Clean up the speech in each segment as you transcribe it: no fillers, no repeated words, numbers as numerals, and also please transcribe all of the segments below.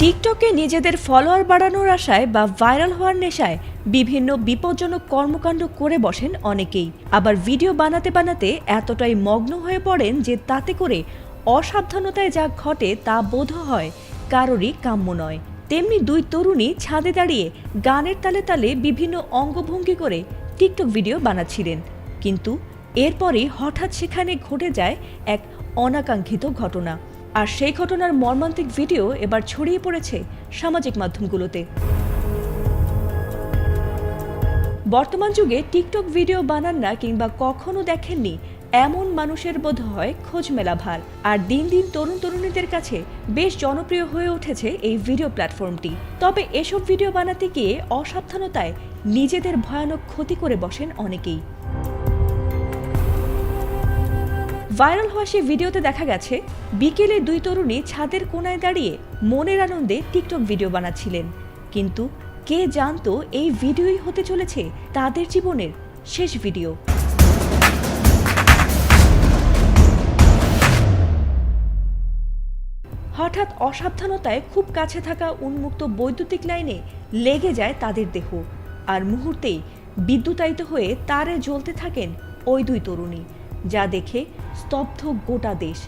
টিকটকে নিজেদের ফলোয়ার বাড়ানোর আশায় বা ভাইরাল হওয়ার নেশায় বিভিন্ন বিপজ্জনক কর্মকাণ্ড করে বসেন অনেকেই। আবার ভিডিও বানাতে বানাতে এতটাই মগ্ন হয়ে পড়েন যে তাতে করে অসাবধানতায় যা ঘটে তা বোধ হয় কারোরই কাম্য নয়। তেমনি দুই তরুণী ছাদে দাঁড়িয়ে গানের তালে তালে বিভিন্ন অঙ্গভঙ্গি করে টিকটক ভিডিও বানাচ্ছিলেন, কিন্তু এরপরই হঠাৎ সেখানে ঘটে যায় এক অনাকাঙ্ক্ষিত ঘটনা। আর সেই ঘটনার মর্মান্তিক ভিডিও এবার ছড়িয়ে পড়েছে সামাজিক মাধ্যমগুলোতে। বর্তমান যুগে টিকটক ভিডিও বানান না কিংবা কখনো দেখেননি এমন মানুষের বোধ হয় খোঁজ মেলা ভার। আর দিন দিন তরুণ তরুণীদের কাছে বেশ জনপ্রিয় হয়ে উঠেছে এই ভিডিও প্ল্যাটফর্মটি। তবে এসব ভিডিও বানাতে গিয়ে অসাবধানতায় নিজেদের ভয়ানক ক্ষতি করে বসেন অনেকেই। ভাইরাল হওয়া সেই ভিডিওতে দেখা গেছে বিকেলে দুই তরুণী ছাদের কোনায় দাঁড়িয়ে মনের আনন্দে টিকটক ভিডিও বানাচ্ছিলেন, কিন্তু কে জানতো এই ভিডিওই হতে চলেছে তাদের জীবনের শেষ ভিডিও। হঠাৎ অসাবধানতায় খুব কাছে থাকা উন্মুক্ত বৈদ্যুতিক লাইনে লেগে যায় তাদের দেহ, আর মুহূর্তেই বিদ্যুতায়িত হয়ে তারে জ্বলতে থাকেন ওই দুই তরুণী, যা দেখে স্তব্ধ গোটা দেশ।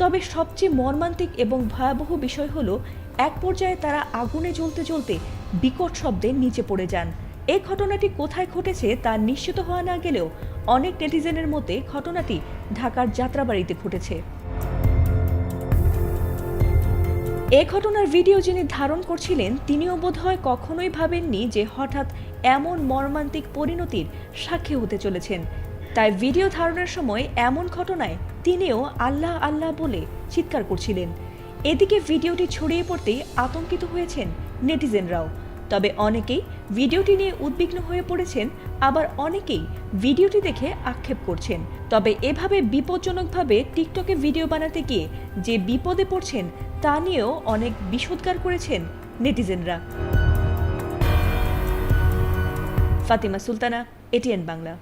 তবে সবচেয়ে মর্মান্তিক এবং ভয়াবহ বিষয় হলো এক পর্যায়ে তারা আগুনে জ্বলতে জ্বলতে বিকট শব্দে নিচে পড়ে যান। এই ঘটনাটি কোথায় ঘটেছে তা নিশ্চিত হওয়া না গেলেও অনেক নেটিজেনের মতে ঘটনাটি ঢাকার যাত্রাবাড়িতে ঘটেছে। এ ঘটনার ভিডিও যিনি ধারণ করছিলেন তিনিও বোধহয় কখনোই ভাবেননি যে হঠাৎ এমন মর্মান্তিক পরিণতির সাক্ষী হতে চলেছেন। তাই ভিডিও ধারণের সময় এমন ঘটনায় তিনিও আল্লাহ আল্লাহ বলে চিৎকার করছিলেন। এদিকে ভিডিওটি ছড়িয়ে পড়তেই আতঙ্কিত হয়েছেন নেটিজেনরাও। তবে অনেকেই ভিডিওটি নিয়ে উদ্বিগ্ন হয়ে পড়েছেন, আবার অনেকেই ভিডিওটি দেখে আক্ষেপ করছেন। তবে এভাবে বিপজ্জনকভাবে টিকটকে ভিডিও বানাতে গিয়ে যে বিপদে পড়ছেন তা নিয়েও অনেক বিষোদ্গার করেছেন নেটিজেনরা। ফাতিমা সুলতানা, এটিএন বাংলা।